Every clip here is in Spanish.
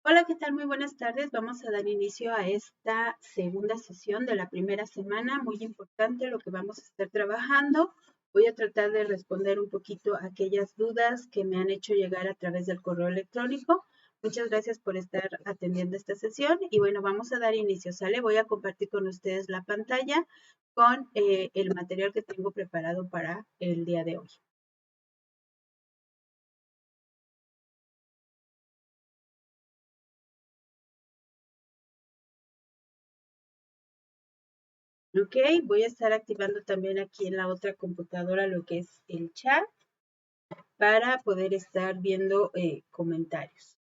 Hola, ¿qué tal? Muy buenas tardes. Vamos a dar inicio a esta segunda sesión de la primera semana. Muy importante lo que vamos a estar trabajando. Voy a tratar de responder un poquito a aquellas dudas que me han hecho llegar a través del correo electrónico. Muchas gracias por estar atendiendo esta sesión. Y bueno, vamos a dar inicio, ¿sale? Voy a compartir con ustedes la pantalla con el material que tengo preparado para el día de hoy. Ok, voy a estar activando también aquí en la otra computadora lo que es el chat para poder estar viendo comentarios.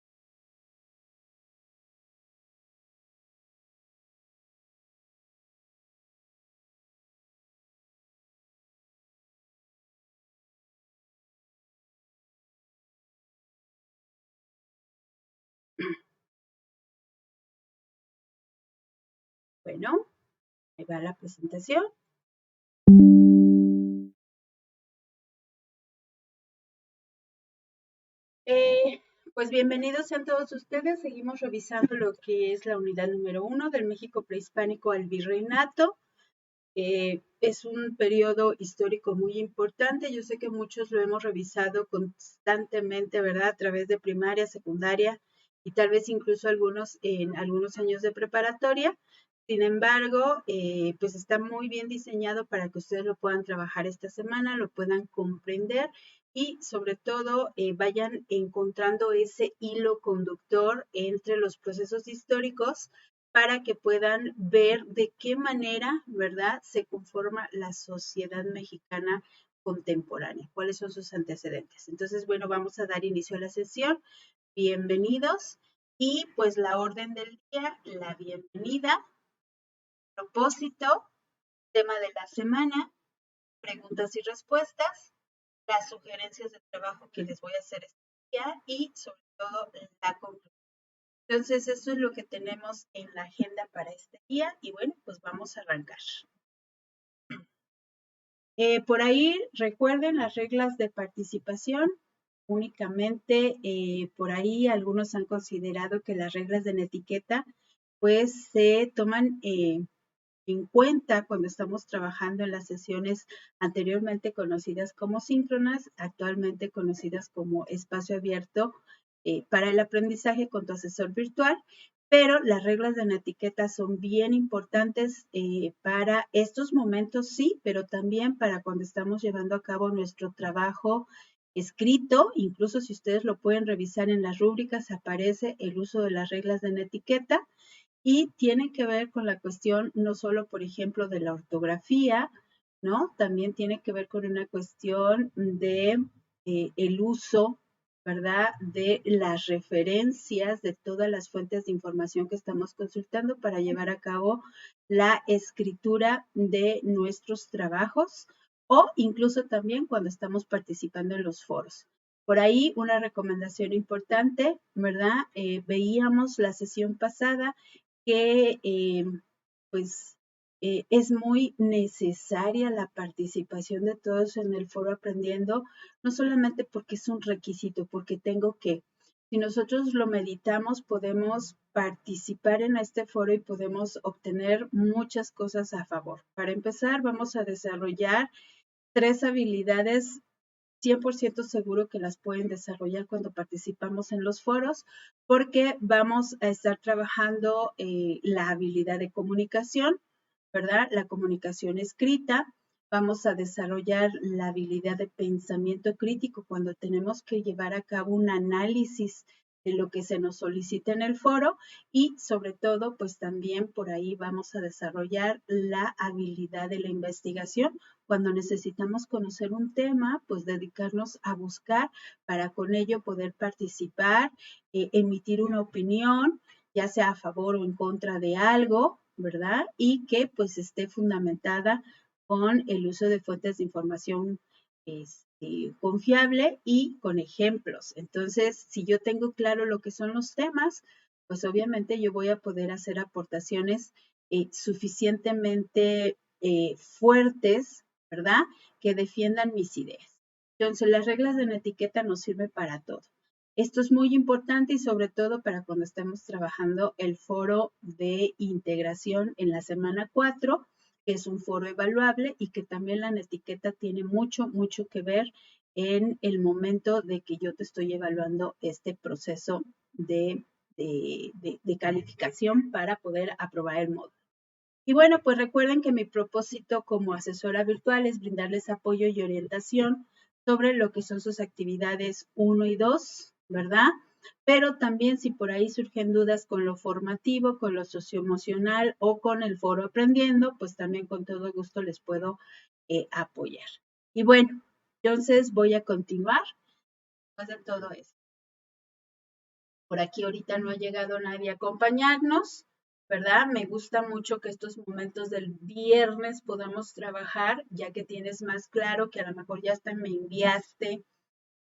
Bueno, ahí va la presentación. Pues bienvenidos sean todos ustedes. Seguimos revisando lo que es la unidad número 1 del México prehispánico al virreinato. Es un periodo histórico muy importante. Yo sé que muchos lo hemos revisado constantemente, ¿verdad? A través de primaria, secundaria y tal vez incluso algunos en algunos años de preparatoria. Sin embargo, pues está muy bien diseñado para que ustedes lo puedan trabajar esta semana, lo puedan comprender y sobre todo vayan encontrando ese hilo conductor entre los procesos históricos para que puedan ver de qué manera, ¿verdad?, se conforma la sociedad mexicana contemporánea, cuáles son sus antecedentes. Entonces, bueno, vamos a dar inicio a la sesión. Bienvenidos. Y pues la orden del día, la bienvenida, propósito, tema de la semana, preguntas y respuestas, las sugerencias de trabajo que les voy a hacer este día y sobre todo la conclusión. Entonces, eso es lo que tenemos en la agenda para este día y bueno, pues vamos a arrancar. Por ahí recuerden las reglas de participación. Únicamente por ahí algunos han considerado que las reglas de la etiqueta pues se toman en cuenta cuando estamos trabajando en las sesiones anteriormente conocidas como síncronas, actualmente conocidas como espacio abierto para el aprendizaje con tu asesor virtual, pero las reglas de la etiqueta son bien importantes para estos momentos, sí, pero también para cuando estamos llevando a cabo nuestro trabajo escrito, incluso si ustedes lo pueden revisar en las rúbricas, aparece el uso de las reglas de la etiqueta y tiene que ver con la cuestión no solo, por ejemplo, de la ortografía, ¿no? También tiene que ver con una cuestión de el uso, ¿verdad? De las referencias de todas las fuentes de información que estamos consultando para llevar a cabo la escritura de nuestros trabajos o incluso también cuando estamos participando en los foros. Por ahí una recomendación importante, ¿verdad? Veíamos la sesión pasada que pues es muy necesaria la participación de todos en el foro aprendiendo, no solamente porque es un requisito, porque tengo que, si nosotros lo meditamos, podemos participar en este foro y podemos obtener muchas cosas a favor. Para empezar, vamos a desarrollar 3 habilidades 100% seguro que las pueden desarrollar cuando participamos en los foros, porque vamos a estar trabajando la habilidad de comunicación, ¿verdad? La comunicación escrita. Vamos a desarrollar la habilidad de pensamiento crítico cuando tenemos que llevar a cabo un análisis de lo que se nos solicita en el foro y sobre todo, pues también por ahí vamos a desarrollar la habilidad de la investigación. Cuando necesitamos conocer un tema, pues dedicarnos a buscar para con ello poder participar, emitir una opinión, ya sea a favor o en contra de algo, ¿verdad? Y que pues esté fundamentada con el uso de fuentes de información confiable y con ejemplos. Entonces, si yo tengo claro lo que son los temas, pues obviamente yo voy a poder hacer aportaciones suficientemente fuertes, ¿verdad? Que defiendan mis ideas. Entonces, las reglas de la etiqueta nos sirven para todo. Esto es muy importante y sobre todo para cuando estemos trabajando el foro de integración en la semana 4, que es un foro evaluable y que también la etiqueta tiene mucho, mucho que ver en el momento de que yo te estoy evaluando este proceso de calificación para poder aprobar el módulo. Y bueno, pues recuerden que mi propósito como asesora virtual es brindarles apoyo y orientación sobre lo que son sus actividades 1 y 2, ¿verdad? Pero también si por ahí surgen dudas con lo formativo, con lo socioemocional o con el foro aprendiendo, pues también con todo gusto les puedo apoyar. Y bueno, entonces voy a continuar después de todo esto. Por aquí ahorita no ha llegado nadie a acompañarnos, ¿verdad? Me gusta mucho que estos momentos del viernes podamos trabajar, ya que tienes más claro que a lo mejor ya hasta me enviaste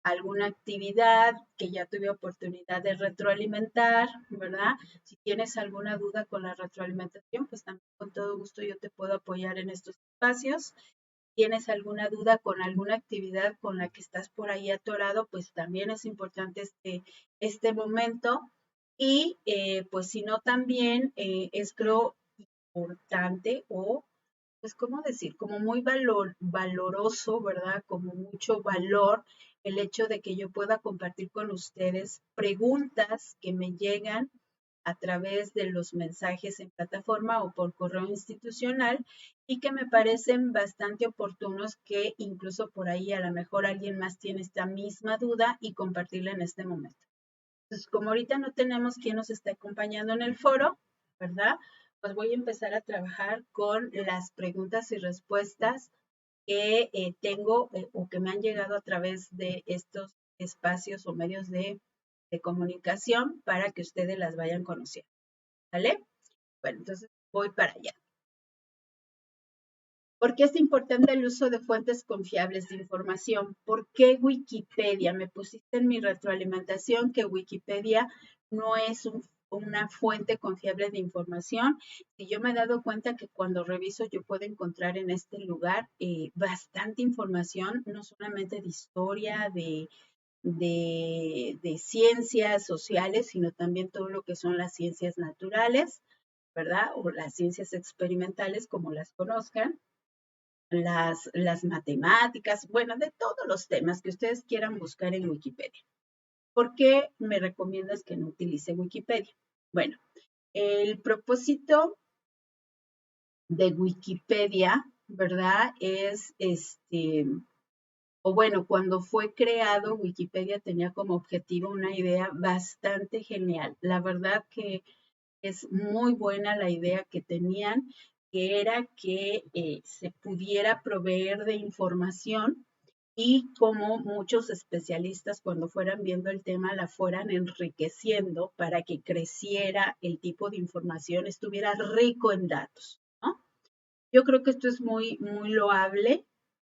alguna actividad que ya tuve oportunidad de retroalimentar, ¿verdad? Si tienes alguna duda con la retroalimentación, pues también con todo gusto yo te puedo apoyar en estos espacios. Tienes alguna duda con alguna actividad con la que estás por ahí atorado, pues también es importante este momento. Y pues si no, también es creo importante o, pues, ¿cómo decir? Como muy valoroso, ¿verdad? Como mucho valor el hecho de que yo pueda compartir con ustedes preguntas que me llegan a través de los mensajes en plataforma o por correo institucional y que me parecen bastante oportunos que incluso por ahí a lo mejor alguien más tiene esta misma duda y compartirla en este momento. Entonces, como ahorita no tenemos quien nos esté acompañando en el foro, ¿verdad? Pues voy a empezar a trabajar con las preguntas y respuestas que tengo o que me han llegado a través de estos espacios o medios de comunicación para que ustedes las vayan conociendo. ¿Vale? Bueno, entonces voy para allá. ¿Por qué es importante el uso de fuentes confiables de información? ¿Por qué Wikipedia? Me pusiste en mi retroalimentación que Wikipedia no es una fuente confiable de información. Y yo me he dado cuenta que cuando reviso yo puedo encontrar en este lugar bastante información, no solamente de historia, de ciencias sociales, sino también todo lo que son las ciencias naturales, ¿verdad? O las ciencias experimentales, como las conozcan, las matemáticas, bueno, de todos los temas que ustedes quieran buscar en Wikipedia. ¿Por qué me recomiendas que no utilice Wikipedia? Bueno, el propósito de Wikipedia, ¿verdad? Es o bueno, cuando fue creado, Wikipedia tenía como objetivo una idea bastante genial. La verdad que es muy buena la idea que tenían, que era que se pudiera proveer de información y como muchos especialistas cuando fueran viendo el tema la fueran enriqueciendo para que creciera el tipo de información, estuviera rico en datos, ¿no? Yo creo que esto es muy, muy loable.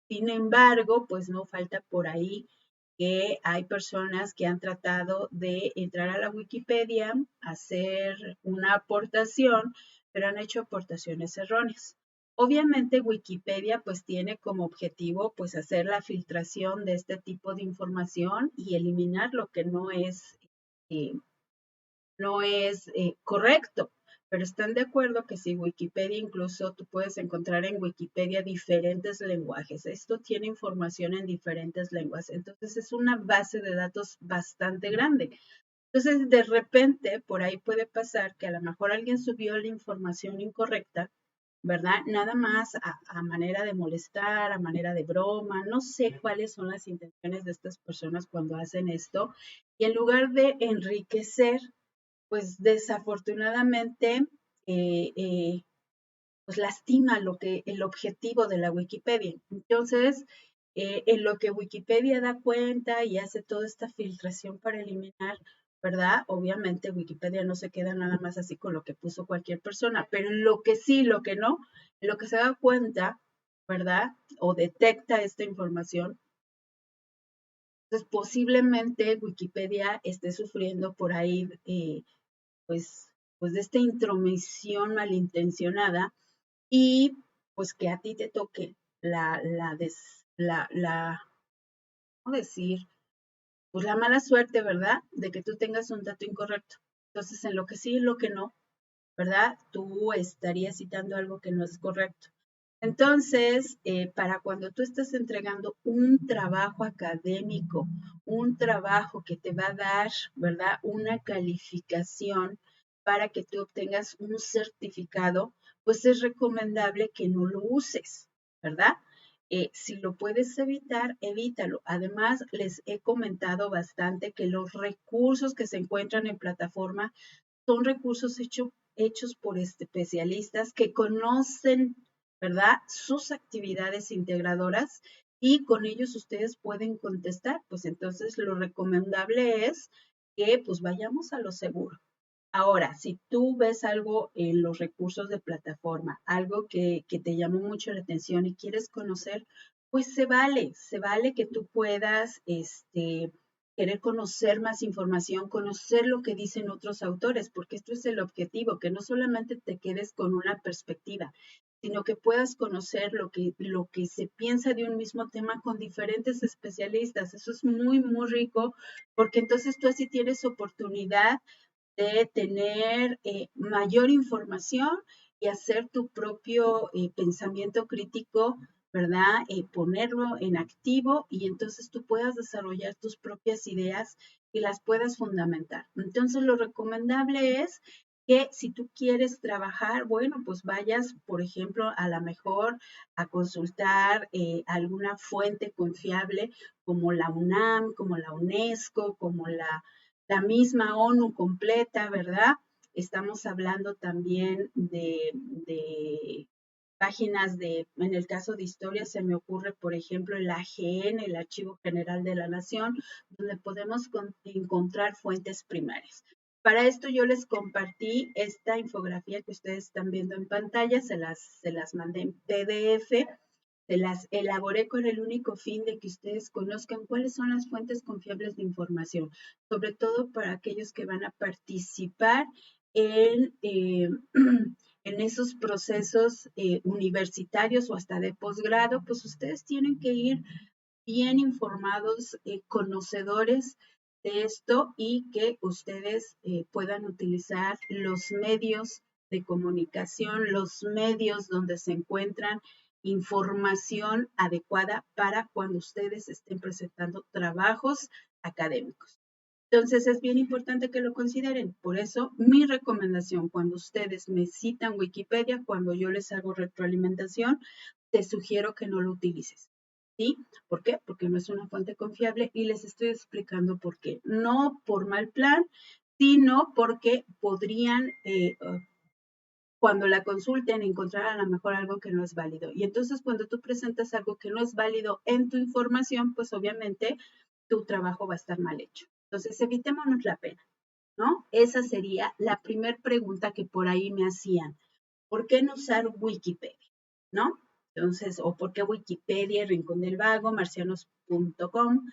Sin embargo, pues no falta por ahí que hay personas que han tratado de entrar a la Wikipedia, hacer una aportación, pero han hecho aportaciones erróneas. Obviamente Wikipedia pues tiene como objetivo pues hacer la filtración de este tipo de información y eliminar lo que eh, no es correcto. Pero están de acuerdo que si Wikipedia, incluso tú puedes encontrar en Wikipedia diferentes lenguajes. Esto tiene información en diferentes lenguas. Entonces es una base de datos bastante grande. Entonces de repente por ahí puede pasar que a lo mejor alguien subió la información incorrecta, ¿verdad? Nada más a manera de molestar, a manera de broma. No sé cuáles son las intenciones de estas personas cuando hacen esto. Y en lugar de enriquecer, pues desafortunadamente pues lastima el objetivo de la Wikipedia. Entonces, en lo que Wikipedia da cuenta y hace toda esta filtración para eliminar, ¿verdad? Obviamente Wikipedia no se queda nada más así con lo que puso cualquier persona, pero lo que sí, lo que no, lo que se da cuenta, ¿verdad? O detecta esta información, pues posiblemente Wikipedia esté sufriendo por ahí pues, pues de esta intromisión malintencionada y pues que a ti te toque ¿cómo decir? pues la mala suerte, ¿verdad? De que tú tengas un dato incorrecto. Entonces, en lo que sí y lo que no, ¿verdad? Tú estarías citando algo que no es correcto. Entonces, para cuando tú estás entregando un trabajo académico, un trabajo que te va a dar, ¿verdad? Una calificación para que tú obtengas un certificado, pues es recomendable que no lo uses, ¿verdad? Si lo puedes evitar, evítalo. Además, les he comentado bastante que los recursos que se encuentran en plataforma son recursos hechos por especialistas que conocen, ¿verdad?, sus actividades integradoras y con ellos ustedes pueden contestar. Pues entonces lo recomendable es que pues vayamos a lo seguro. Ahora, si tú ves algo en los recursos de plataforma, algo que te llamó mucho la atención y quieres conocer, pues se vale que tú puedas, querer conocer más información, conocer lo que dicen otros autores, porque esto es el objetivo, que no solamente te quedes con una perspectiva, sino que puedas conocer lo que se piensa de un mismo tema con diferentes especialistas. Eso es muy, muy rico, porque entonces tú así tienes oportunidad de tener mayor información y hacer tu propio pensamiento crítico, ¿verdad? Ponerlo en activo y entonces tú puedas desarrollar tus propias ideas y las puedas fundamentar. Entonces lo recomendable es que si tú quieres trabajar, bueno, pues vayas, por ejemplo, a la mejor a consultar alguna fuente confiable como la UNAM, como la UNESCO, como la misma ONU completa, ¿verdad? Estamos hablando también de páginas en el caso de historia se me ocurre, por ejemplo, el AGN, el Archivo General de la Nación, donde podemos encontrar fuentes primarias. Para esto yo les compartí esta infografía que ustedes están viendo en pantalla, se las mandé en PDF. Se las elaboré con el único fin de que ustedes conozcan cuáles son las fuentes confiables de información, sobre todo para aquellos que van a participar en esos procesos universitarios o hasta de posgrado, pues ustedes tienen que ir bien informados, conocedores de esto y que ustedes puedan utilizar los medios de comunicación, los medios donde se encuentran información adecuada para cuando ustedes estén presentando trabajos académicos. Entonces es bien importante que lo consideren. Por eso mi recomendación cuando ustedes me citan Wikipedia, cuando yo les hago retroalimentación, te sugiero que no lo utilices. ¿Sí? ¿Por qué? Porque no es una fuente confiable y les estoy explicando por qué. No por mal plan, sino porque podrían, cuando la consulten, encontrar a lo mejor algo que no es válido. Y entonces cuando tú presentas algo que no es válido en tu información, pues obviamente tu trabajo va a estar mal hecho. Entonces evitémonos la pena, ¿no? Esa sería la primera pregunta que por ahí me hacían. ¿Por qué no usar Wikipedia? ¿No? Entonces, o por qué Wikipedia, Rincón del Vago, marcianos.com,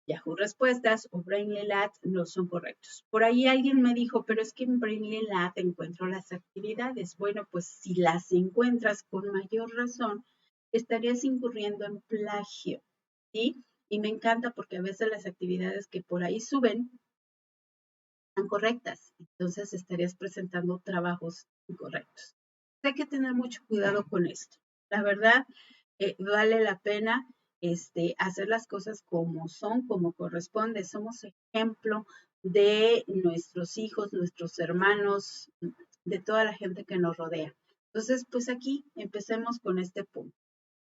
Yahoo Respuestas o Brainly Lab no son correctos. Por ahí alguien me dijo, pero es que en Brainly Lab encuentro las actividades. Bueno, pues si las encuentras con mayor razón, estarías incurriendo en plagio, ¿sí? Y me encanta porque a veces las actividades que por ahí suben están correctas. Entonces estarías presentando trabajos incorrectos. Hay que tener mucho cuidado con esto. La verdad, vale la pena hacer las cosas como son, como corresponde. Somos ejemplo de nuestros hijos, nuestros hermanos, de toda la gente que nos rodea. Entonces, pues aquí empecemos con este punto.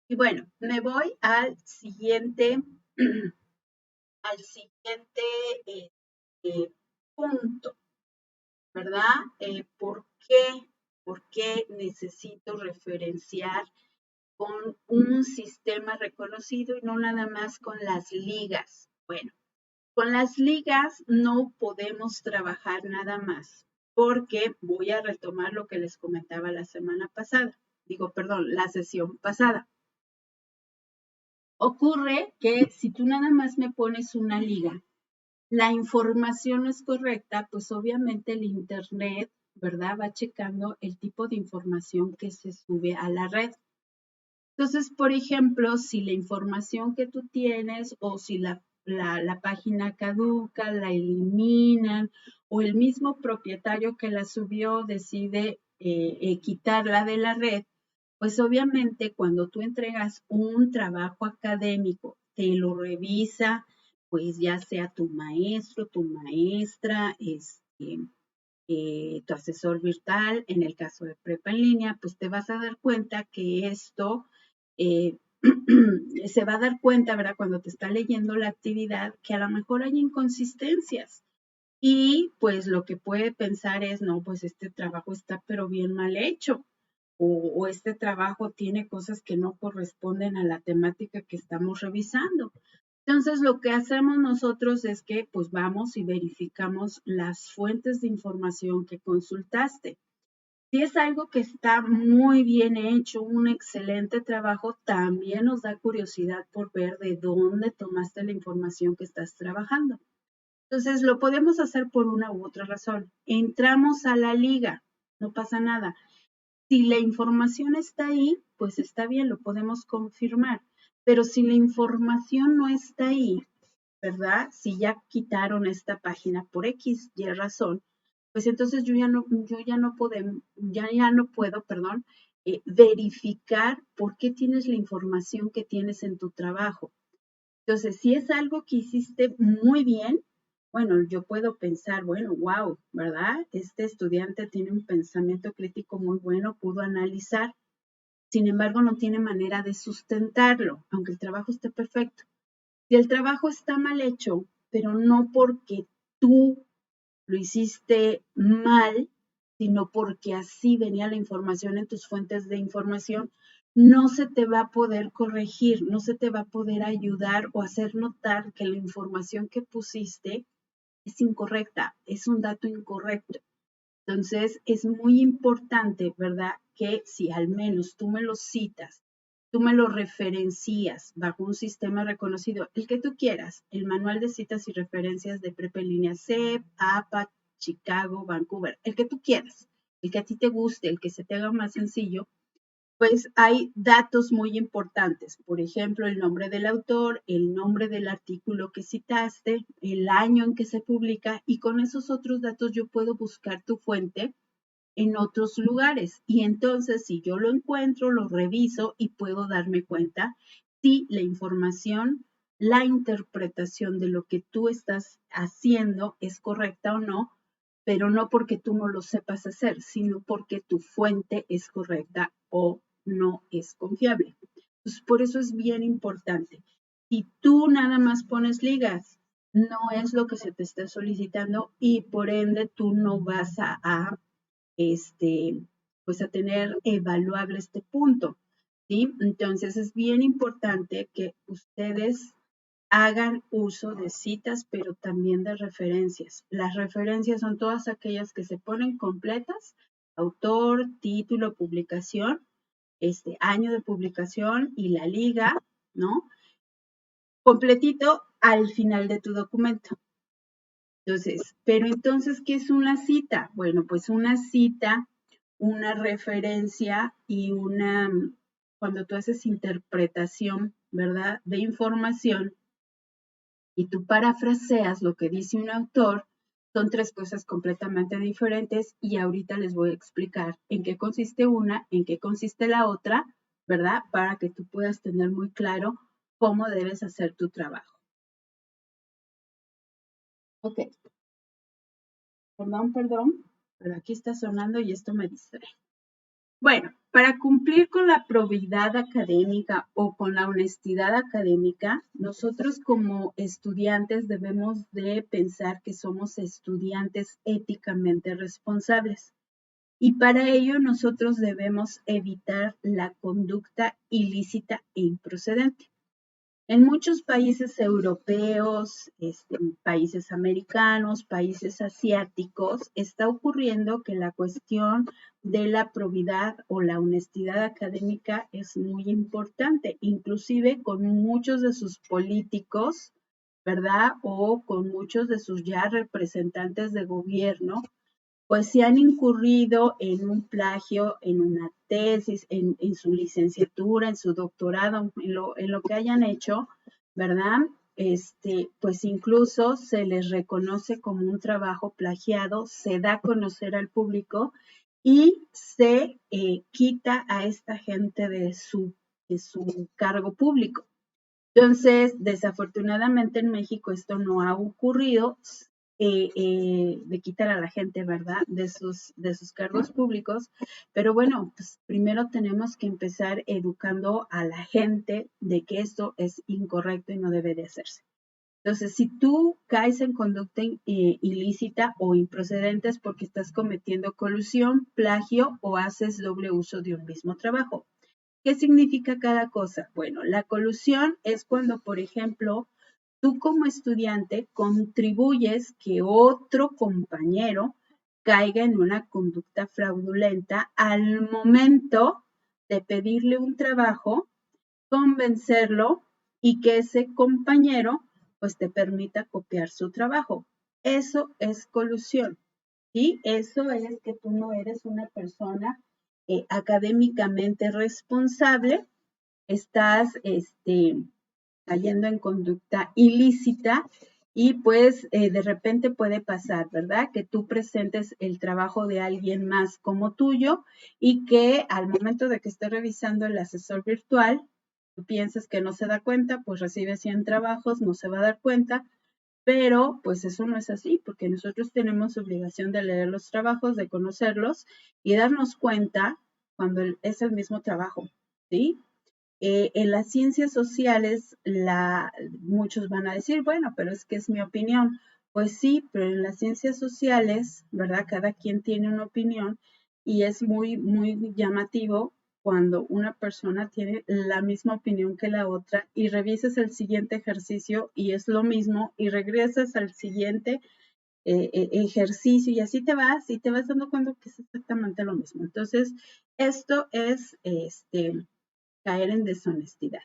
Y bueno, me voy al siguiente, punto, ¿verdad? ¿Por qué? ¿Por qué necesito referenciar con un sistema reconocido y no nada más con las ligas? Bueno, con las ligas no podemos trabajar nada más porque voy a retomar lo que les comentaba la semana pasada. La sesión pasada. Ocurre que si tú nada más me pones una liga, la información no es correcta, pues obviamente el Internet, ¿verdad? Va checando el tipo de información que se sube a la red. Entonces, por ejemplo, si la información que tú tienes o si la la página caduca, la eliminan, o el mismo propietario que la subió decide quitarla de la red, pues obviamente cuando tú entregas un trabajo académico, te lo revisa, pues ya sea tu maestro, tu maestra, tu asesor virtual, en el caso de prepa en línea, pues te vas a dar cuenta que esto eh, se va a dar cuenta, ¿verdad? Cuando te está leyendo la actividad, que a lo mejor hay inconsistencias. Y pues lo que puede pensar es, no, pues este trabajo está pero bien mal hecho. O este trabajo tiene cosas que no corresponden a la temática que estamos revisando. Entonces, lo que hacemos nosotros es que pues vamos y verificamos las fuentes de información que consultaste. Si es algo que está muy bien hecho, un excelente trabajo, también nos da curiosidad por ver de dónde tomaste la información que estás trabajando. Entonces, lo podemos hacer por una u otra razón. Entramos a la liga, no pasa nada. Si la información está ahí, pues está bien, lo podemos confirmar. Pero si la información no está ahí, ¿verdad? Si ya quitaron esta página por X y razón, pues entonces yo ya no puedo, perdón, verificar por qué tienes la información que tienes en tu trabajo. Entonces, si es algo que hiciste muy bien, bueno, yo puedo pensar, bueno, wow, ¿verdad? Este estudiante tiene un pensamiento crítico muy bueno, pudo analizar, sin embargo, no tiene manera de sustentarlo, aunque el trabajo esté perfecto. Si el trabajo está mal hecho, pero no porque tú lo hiciste mal, sino porque así venía la información en tus fuentes de información, no se te va a poder corregir, no se te va a poder ayudar o hacer notar que la información que pusiste es incorrecta, es un dato incorrecto. Entonces, es muy importante, ¿verdad? Que si al menos tú me lo citas, tú me lo referencias bajo un sistema reconocido, el que tú quieras, el manual de citas y referencias de Prepa en línea CEP, APA, Chicago, Vancouver, el que tú quieras, el que a ti te guste, el que se te haga más sencillo, pues hay datos muy importantes. Por ejemplo, el nombre del autor, el nombre del artículo que citaste, el año en que se publica, y con esos otros datos yo puedo buscar tu fuente en otros lugares. Y entonces, si yo lo encuentro, lo reviso y puedo darme cuenta si la información, la interpretación de lo que tú estás haciendo es correcta o no, pero no porque tú no lo sepas hacer, sino porque tu fuente es correcta o no es confiable. Pues por eso es bien importante. Si tú nada más pones ligas, no es lo que se te está solicitando y por ende tú no vas pues a tener evaluable este punto, ¿sí? Entonces es bien importante que ustedes hagan uso de citas, pero también de referencias. Las referencias son todas aquellas que se ponen completas, autor, título, publicación, año de publicación y la liga, ¿no? Completito al final de tu documento. Entonces, pero entonces, ¿qué es una cita? Bueno, pues una cita, una referencia y cuando tú haces interpretación, ¿verdad? De información y tú parafraseas lo que dice un autor, son tres cosas completamente diferentes y ahorita les voy a explicar en qué consiste una, en qué consiste la otra, ¿verdad? Para que tú puedas tener muy claro cómo debes hacer tu trabajo. Ok. Perdón, pero aquí está sonando y esto me distrae. Bueno, para cumplir con la probidad académica o con la honestidad académica, nosotros como estudiantes debemos de pensar que somos estudiantes éticamente responsables. Y para ello nosotros debemos evitar la conducta ilícita e improcedente. En muchos países europeos, países americanos, países asiáticos, está ocurriendo que la cuestión de la probidad o la honestidad académica es muy importante, inclusive con muchos de sus políticos, ¿verdad? O con muchos de sus ya representantes de gobierno, pues si han incurrido en un plagio, en una tesis, en su licenciatura, en su doctorado, en lo que hayan hecho, ¿verdad? pues incluso se les reconoce como un trabajo plagiado, se da a conocer al público y se quita a esta gente de su cargo público. Entonces, desafortunadamente en México esto no ha ocurrido, de quitar a la gente, ¿verdad?, de sus cargos públicos. Pero bueno, pues primero tenemos que empezar educando a la gente de que esto es incorrecto y no debe de hacerse. Entonces, si tú caes en conducta ilícita o improcedente es porque estás cometiendo colusión, plagio o haces doble uso de un mismo trabajo. ¿Qué significa cada cosa? Bueno, la colusión es cuando, por ejemplo, tú como estudiante contribuyes que otro compañero caiga en una conducta fraudulenta al momento de pedirle un trabajo, convencerlo y que ese compañero pues te permita copiar su trabajo. Eso es colusión, ¿sí? Eso es que tú no eres una persona académicamente responsable, estás cayendo en conducta ilícita y pues de repente puede pasar, ¿verdad? Que tú presentes el trabajo de alguien más como tuyo y que al momento de que esté revisando el asesor virtual, tú piensas que no se da cuenta, pues recibe 100 trabajos, no se va a dar cuenta, pero pues eso no es así, porque nosotros tenemos obligación de leer los trabajos, de conocerlos y darnos cuenta cuando es el mismo trabajo, ¿sí? En las ciencias sociales, muchos van a decir, bueno, pero es que es mi opinión. Pues sí, pero en las ciencias sociales, ¿verdad? Cada quien tiene una opinión y es muy, muy llamativo cuando una persona tiene la misma opinión que la otra y revisas el siguiente ejercicio y es lo mismo y regresas al siguiente ejercicio y así te vas y te vas dando cuenta que es exactamente lo mismo. Entonces, esto es caer en deshonestidad.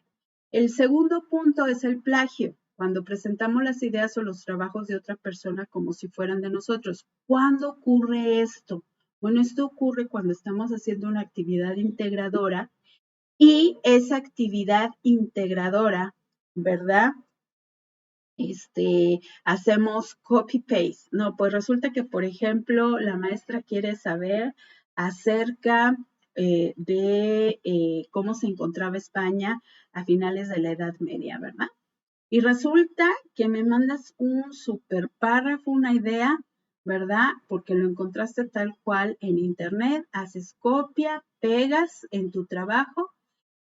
El segundo punto es el plagio, cuando presentamos las ideas o los trabajos de otra persona como si fueran de nosotros. ¿Cuándo ocurre esto? Bueno, esto ocurre cuando estamos haciendo una actividad integradora y esa actividad integradora, ¿verdad? Hacemos copy-paste. No, pues resulta que, por ejemplo, la maestra quiere saber acerca de cómo se encontraba España a finales de la Edad Media, ¿verdad? Y resulta que me mandas un super párrafo, una idea, ¿verdad? Porque lo encontraste tal cual en internet, haces copia, pegas en tu trabajo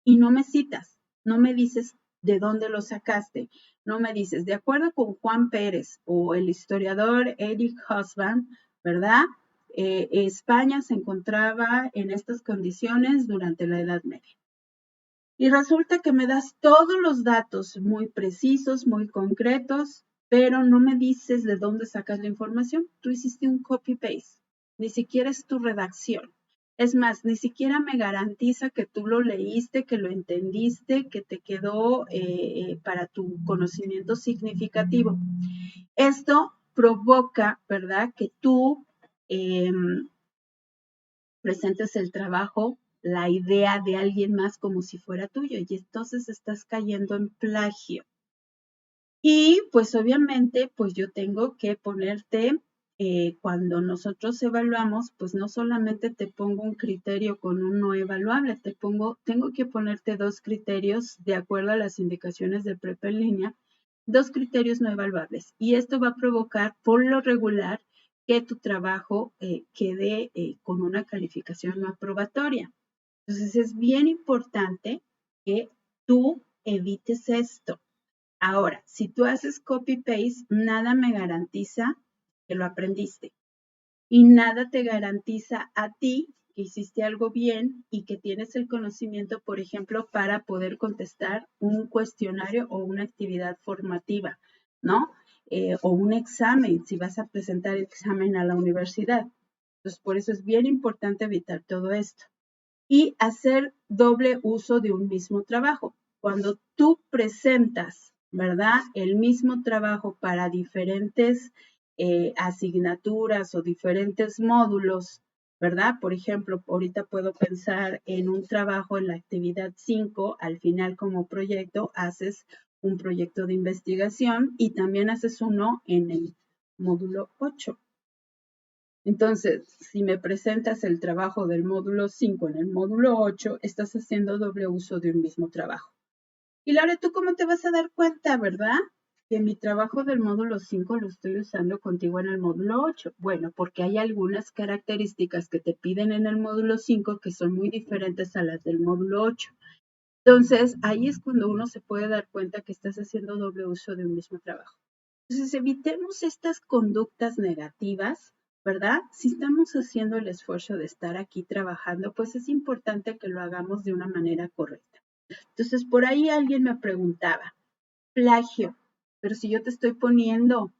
y no me citas, no me dices de dónde lo sacaste, no me dices, de acuerdo con Juan Pérez o el historiador Eric Hobsbawm, ¿verdad? España se encontraba en estas condiciones durante la Edad Media. Y resulta que me das todos los datos muy precisos, muy concretos, pero no me dices de dónde sacas la información. Tú hiciste un copy-paste, ni siquiera es tu redacción. Es más, ni siquiera me garantiza que tú lo leíste, que lo entendiste, que te quedó para tu conocimiento significativo. Esto provoca, ¿verdad?, que tú presentes el trabajo, la idea de alguien más como si fuera tuyo y entonces estás cayendo en plagio. Y pues obviamente, pues yo tengo que ponerte, cuando nosotros evaluamos, pues no solamente te pongo un criterio con un no evaluable, tengo que ponerte dos criterios de acuerdo a las indicaciones de prepa en línea, dos criterios no evaluables. Y esto va a provocar, por lo regular, que tu trabajo quede con una calificación no aprobatoria. Entonces es bien importante que tú evites esto. Ahora, si tú haces copy-paste, nada me garantiza que lo aprendiste y nada te garantiza a ti que hiciste algo bien y que tienes el conocimiento, por ejemplo, para poder contestar un cuestionario o una actividad formativa, ¿no? O un examen, si vas a presentar el examen a la universidad. Entonces, por eso es bien importante evitar todo esto. Y hacer doble uso de un mismo trabajo. Cuando tú presentas, ¿verdad?, el mismo trabajo para diferentes asignaturas o diferentes módulos, ¿verdad? Por ejemplo, ahorita puedo pensar en un trabajo en la actividad 5, al final como proyecto haces un proyecto de investigación y también haces uno en el módulo 8. Entonces, si me presentas el trabajo del módulo 5 en el módulo 8, estás haciendo doble uso de un mismo trabajo. Y Laura, ¿tú cómo te vas a dar cuenta, verdad? Que mi trabajo del módulo 5 lo estoy usando contigo en el módulo 8. Bueno, porque hay algunas características que te piden en el módulo 5 que son muy diferentes a las del módulo 8. Entonces, ahí es cuando uno se puede dar cuenta que estás haciendo doble uso de un mismo trabajo. Entonces, evitemos estas conductas negativas, ¿verdad? Si estamos haciendo el esfuerzo de estar aquí trabajando, pues es importante que lo hagamos de una manera correcta. Entonces, por ahí alguien me preguntaba, plagio, pero si yo te estoy poniendo,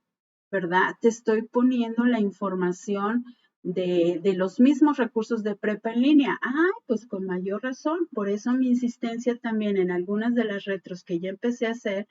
¿verdad? Te estoy poniendo la información de los mismos recursos de prepa en línea. Ah, pues con mayor razón. Por eso mi insistencia también en algunas de las retros que ya empecé a hacer,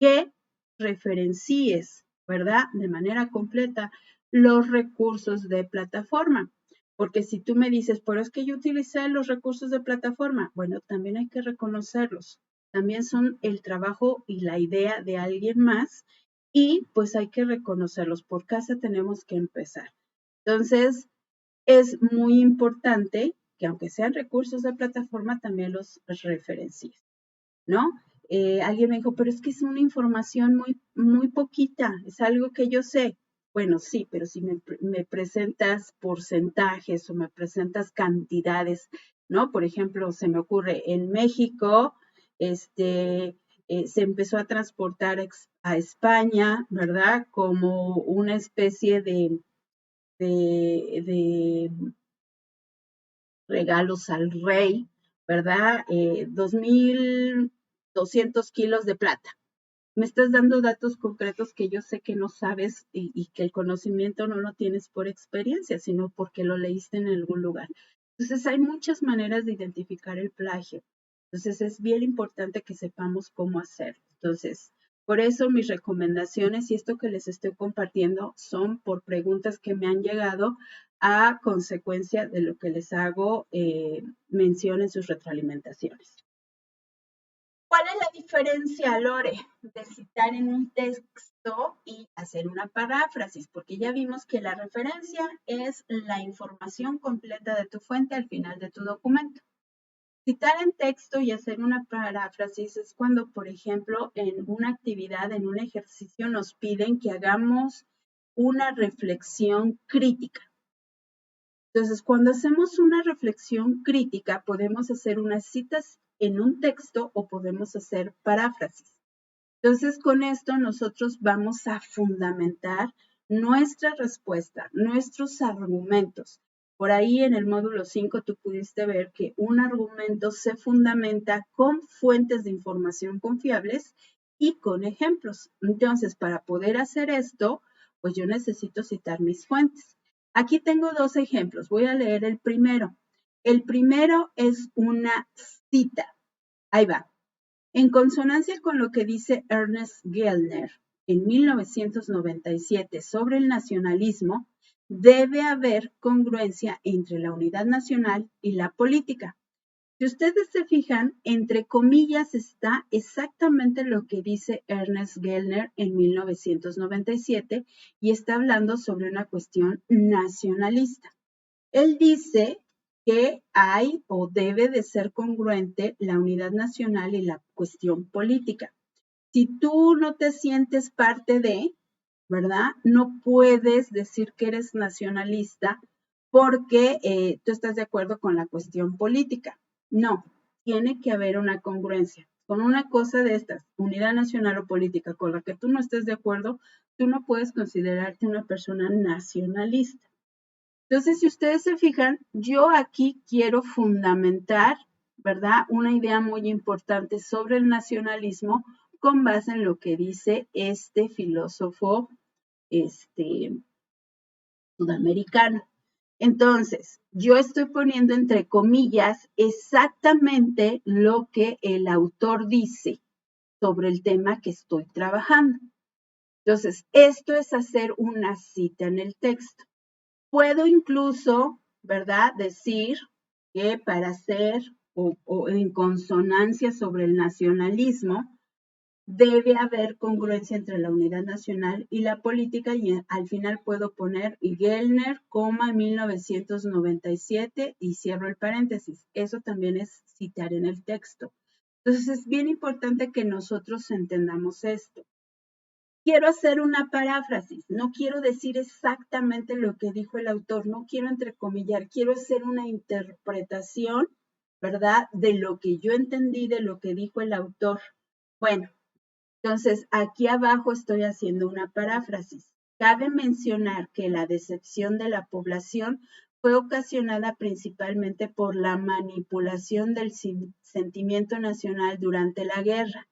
que referencies, ¿verdad? De manera completa los recursos de plataforma. Porque si tú me dices, pero es que yo utilicé los recursos de plataforma, bueno, también hay que reconocerlos. También son el trabajo y la idea de alguien más y pues hay que reconocerlos. Por casa tenemos que empezar. Entonces, es muy importante que aunque sean recursos de plataforma, también los referencies, ¿no? Alguien me dijo, pero es que es una información muy poquita, es algo que yo sé. Bueno, sí, pero si me presentas porcentajes o me presentas cantidades, ¿no? Por ejemplo, se me ocurre, en México, se empezó a transportar a España, ¿verdad? Como una especie de regalos al rey, ¿verdad? 2,200 kilos de plata. Me estás dando datos concretos que yo sé que no sabes y que el conocimiento no lo tienes por experiencia, sino porque lo leíste en algún lugar. Entonces, hay muchas maneras de identificar el plagio. Entonces, es bien importante que sepamos cómo hacerlo. Entonces, por eso mis recomendaciones y esto que les estoy compartiendo son por preguntas que me han llegado a consecuencia de lo que les hago mención en sus retroalimentaciones. ¿Cuál es la diferencia, Lore, de citar en un texto y hacer una paráfrasis? Porque ya vimos que la referencia es la información completa de tu fuente al final de tu documento. Citar en texto y hacer una paráfrasis es cuando, por ejemplo, en una actividad, en un ejercicio, nos piden que hagamos una reflexión crítica. Entonces, cuando hacemos una reflexión crítica, podemos hacer unas citas en un texto o podemos hacer paráfrasis. Entonces, con esto nosotros vamos a fundamentar nuestra respuesta, nuestros argumentos. Por ahí en el módulo 5 tú pudiste ver que un argumento se fundamenta con fuentes de información confiables y con ejemplos. Entonces, para poder hacer esto, pues yo necesito citar mis fuentes. Aquí tengo dos ejemplos. Voy a leer el primero. El primero es una cita. Ahí va. En consonancia con lo que dice Ernest Gellner en 1997 sobre el nacionalismo, debe haber congruencia entre la unidad nacional y la política. Si ustedes se fijan, entre comillas está exactamente lo que dice Ernest Gellner en 1997 y está hablando sobre una cuestión nacionalista. Él dice que hay o debe de ser congruente la unidad nacional y la cuestión política. Si tú no te sientes parte de, ¿verdad? No puedes decir que eres nacionalista porque tú estás de acuerdo con la cuestión política. No, tiene que haber una congruencia. Con una cosa de estas, unidad nacional o política, con la que tú no estés de acuerdo, tú no puedes considerarte una persona nacionalista. Entonces, si ustedes se fijan, yo aquí quiero fundamentar, ¿verdad? Una idea muy importante sobre el nacionalismo con base en lo que dice este filósofo sudamericano. Entonces, yo estoy poniendo entre comillas exactamente lo que el autor dice sobre el tema que estoy trabajando. Entonces, esto es hacer una cita en el texto. Puedo incluso, ¿verdad?, decir que para hacer o en consonancia sobre el nacionalismo, debe haber congruencia entre la unidad nacional y la política y al final puedo poner Gellner, 1997 y cierro el paréntesis. Eso también es citar en el texto. Entonces es bien importante que nosotros entendamos esto. Quiero hacer una paráfrasis, no quiero decir exactamente lo que dijo el autor, no quiero entrecomillar, quiero hacer una interpretación, ¿verdad? De lo que yo entendí, de lo que dijo el autor. Bueno, entonces, aquí abajo estoy haciendo una paráfrasis. Cabe mencionar que la decepción de la población fue ocasionada principalmente por la manipulación del sentimiento nacional durante la guerra.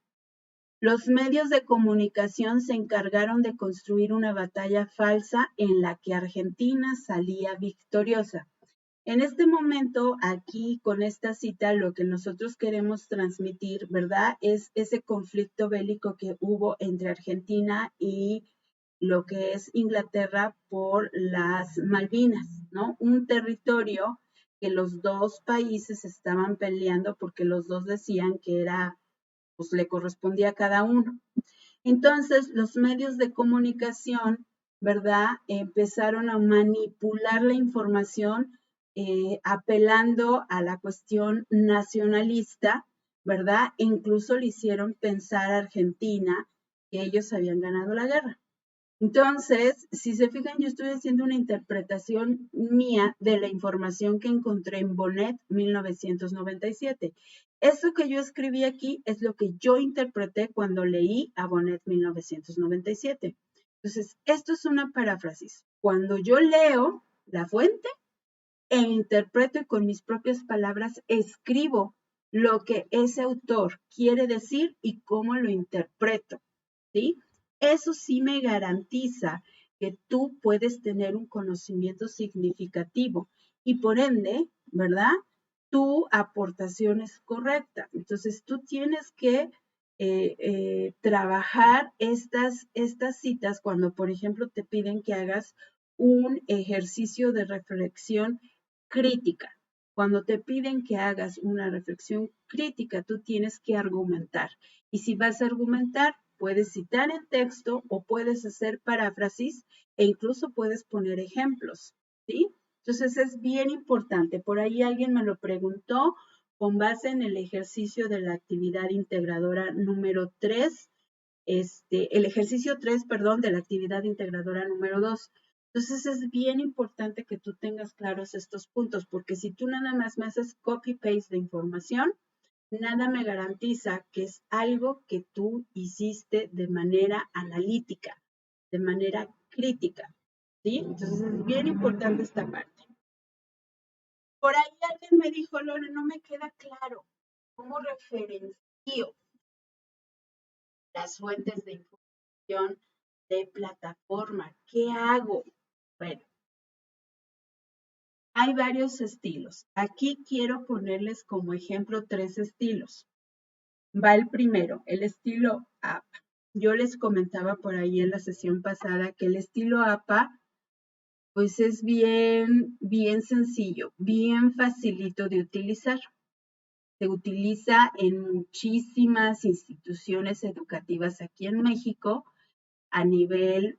Los medios de comunicación se encargaron de construir una batalla falsa en la que Argentina salía victoriosa. En este momento, aquí con esta cita, lo que nosotros queremos transmitir, ¿verdad? Es ese conflicto bélico que hubo entre Argentina y lo que es Inglaterra por las Malvinas, ¿no? Un territorio que los dos países estaban peleando porque los dos decían que era, pues le correspondía a cada uno. Entonces, los medios de comunicación, ¿verdad? Empezaron a manipular la información apelando a la cuestión nacionalista, ¿verdad? E incluso le hicieron pensar a Argentina que ellos habían ganado la guerra. Entonces, si se fijan, yo estoy haciendo una interpretación mía de la información que encontré en Bonet 1997. Eso que yo escribí aquí es lo que yo interpreté cuando leí a Bonet 1997. Entonces, esto es una paráfrasis. Cuando yo leo la fuente e interpreto y con mis propias palabras escribo lo que ese autor quiere decir y cómo lo interpreto, ¿sí? Eso sí me garantiza que tú puedes tener un conocimiento significativo y por ende, ¿verdad? Tu aportación es correcta. Entonces tú tienes que trabajar estas citas cuando, por ejemplo, te piden que hagas un ejercicio de reflexión crítica. Cuando te piden que hagas una reflexión crítica, tú tienes que argumentar. Y si vas a argumentar, puedes citar en texto o puedes hacer paráfrasis e incluso puedes poner ejemplos, ¿sí? Entonces es bien importante. Por ahí alguien me lo preguntó con base en el ejercicio de la actividad integradora número 3, el ejercicio 3, perdón, de la actividad integradora número 2. Entonces es bien importante que tú tengas claros estos puntos, porque si tú nada más me haces copy-paste de información, nada me garantiza que es algo que tú hiciste de manera analítica, de manera crítica, ¿sí? Entonces es bien importante esta parte. Por ahí alguien me dijo, Lore, no me queda claro cómo referencio las fuentes de información de plataforma. ¿Qué hago? Bueno, hay varios estilos. Aquí quiero ponerles como ejemplo 3 estilos. Va el primero, el estilo APA. Yo les comentaba por ahí en la sesión pasada que el estilo APA pues es bien sencillo, bien facilito de utilizar. Se utiliza en muchísimas instituciones educativas aquí en México a nivel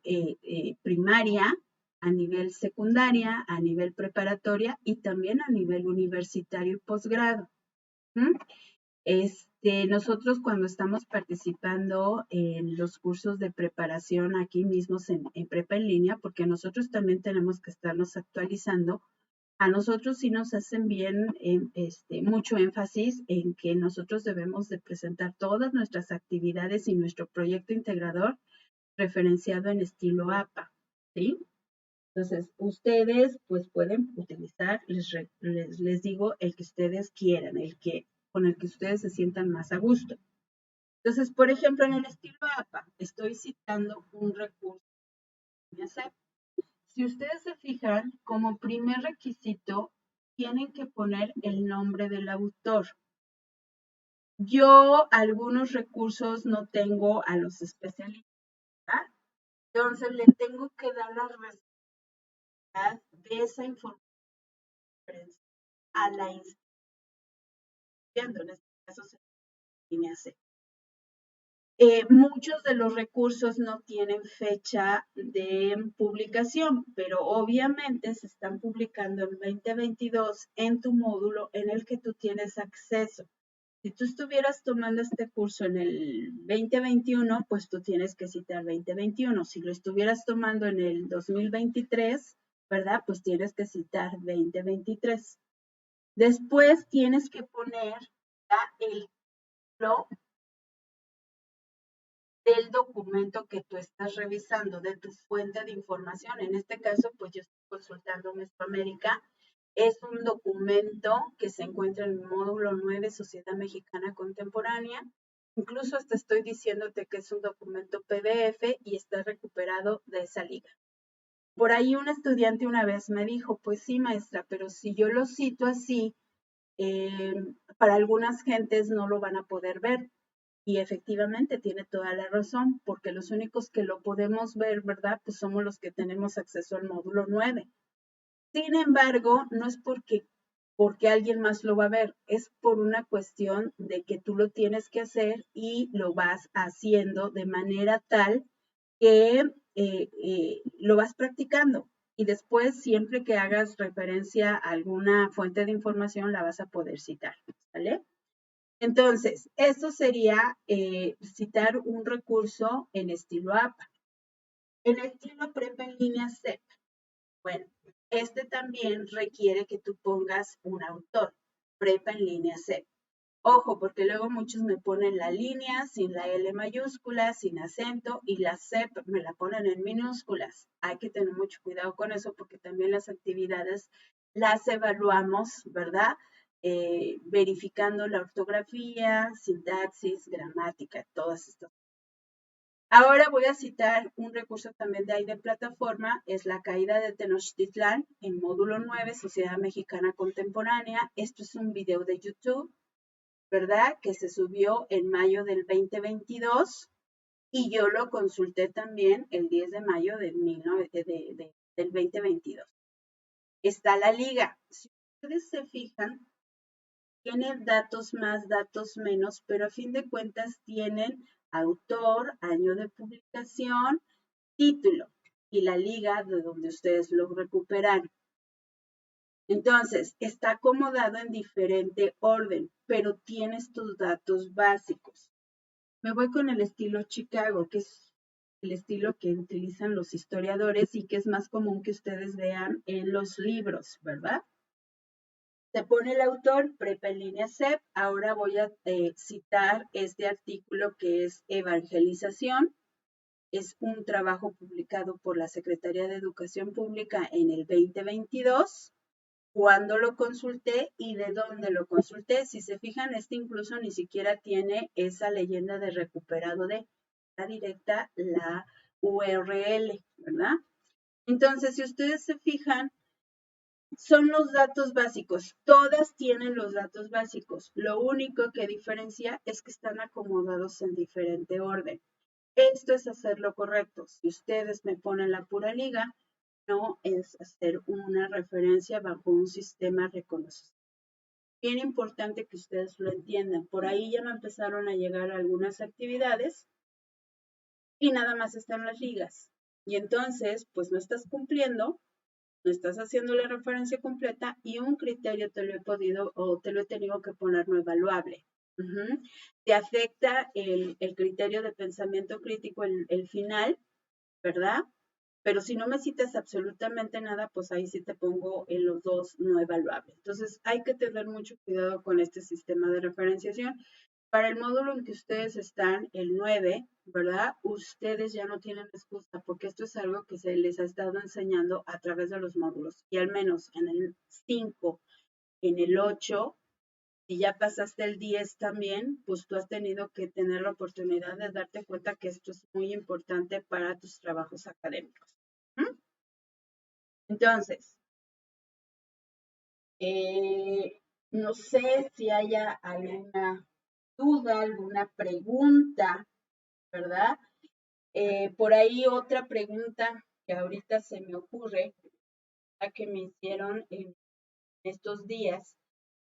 primaria, a nivel secundaria, a nivel preparatoria y también a nivel universitario y posgrado. Nosotros cuando estamos participando en los cursos de preparación aquí mismos en Prepa en línea, porque nosotros también tenemos que estarnos actualizando, a nosotros sí nos hacen bien mucho énfasis en que nosotros debemos de presentar todas nuestras actividades y nuestro proyecto integrador referenciado en estilo APA, ¿sí? Entonces, ustedes pues pueden utilizar, les digo, el que ustedes quieran, con el que ustedes se sientan más a gusto. Entonces, por ejemplo, en el estilo APA, estoy citando un recurso. Si ustedes se fijan, como primer requisito, tienen que poner el nombre del autor. Yo algunos recursos no tengo a los especialistas, entonces le tengo que dar la responsabilidad de esa información a la institución, en este caso se línea C. Muchos de los recursos no tienen fecha de publicación, pero obviamente se están publicando en 2022 en tu módulo en el que tú tienes acceso. Si tú estuvieras tomando este curso en el 2021, pues tú tienes que citar 2021. Si lo estuvieras tomando en el 2023, ¿verdad? Pues tienes que citar 2023. Después tienes que poner el título del documento que tú estás revisando, de tu fuente de información. En este caso, pues yo estoy consultando Mesoamérica. Es un documento que se encuentra en el módulo 9, Sociedad Mexicana Contemporánea. Incluso hasta estoy diciéndote que es un documento PDF y está recuperado de esa liga. Por ahí un estudiante una vez me dijo, pues sí, maestra, pero si yo lo cito así, para algunas gentes no lo van a poder ver. Y efectivamente tiene toda la razón, porque los únicos que lo podemos ver, ¿verdad? Pues somos los que tenemos acceso al módulo 9. Sin embargo, no es porque alguien más lo va a ver, es por una cuestión de que tú lo tienes que hacer y lo vas haciendo de manera tal que lo vas practicando. Y después, siempre que hagas referencia a alguna fuente de información, la vas a poder citar, ¿vale? Entonces, esto sería citar un recurso en estilo APA. En estilo prepa en línea CEP, bueno, este también requiere que tú pongas un autor, prepa en línea CEP. Ojo, porque luego muchos me ponen la línea sin la L mayúscula, sin acento, y la CEP me la ponen en minúsculas. Hay que tener mucho cuidado con eso porque también las actividades las evaluamos, ¿verdad? Verificando la ortografía, sintaxis, gramática, todas estas. Ahora voy a citar un recurso también de ahí de plataforma, es la caída de Tenochtitlán en módulo 9, Sociedad Mexicana Contemporánea. Esto es un video de YouTube, ¿verdad? Que se subió en mayo del 2022 y yo lo consulté también el 10 de mayo del 2022. Está la liga. Si ustedes se fijan, tienen datos más, datos menos, pero a fin de cuentas tienen autor, año de publicación, título y la liga de donde ustedes lo recuperaron. Entonces, está acomodado en diferente orden, pero tienes tus datos básicos. Me voy con el estilo Chicago, que es el estilo que utilizan los historiadores y que es más común que ustedes vean en los libros, ¿verdad? Se pone el autor, prepa en línea CEP. Ahora voy a citar este artículo que es Evangelización. Es un trabajo publicado por la Secretaría de Educación Pública en el 2022. Cuándo lo consulté y de dónde lo consulté. Si se fijan, este incluso ni siquiera tiene esa leyenda de recuperado de la directa, la URL, ¿verdad? Entonces, si ustedes se fijan, son los datos básicos. Todas tienen los datos básicos. Lo único que diferencia es que están acomodados en diferente orden. Esto es hacer lo correcto. Si ustedes me ponen la pura liga, no es hacer una referencia bajo un sistema reconocido. Bien importante que ustedes lo entiendan. Por ahí ya me empezaron a llegar algunas actividades y nada más están las ligas. Y entonces, pues no estás cumpliendo, no estás haciendo la referencia completa y un criterio te lo he podido o te lo he tenido que poner no evaluable. Te afecta el criterio de pensamiento crítico, el final, ¿verdad? Pero si no me citas absolutamente nada, pues ahí sí te pongo en los dos no evaluable. Entonces hay que tener mucho cuidado con este sistema de referenciación. Para el módulo en que ustedes están, el 9, ¿verdad? Ustedes ya no tienen excusa porque esto es algo que se les ha estado enseñando a través de los módulos. Y al menos en el 5, en el 8, si ya pasaste el 10 también, pues tú has tenido que tener la oportunidad de darte cuenta que esto es muy importante para tus trabajos académicos. Entonces, no sé si haya alguna duda, alguna pregunta, ¿verdad? Por ahí otra pregunta que ahorita se me ocurre, a que me hicieron en estos días,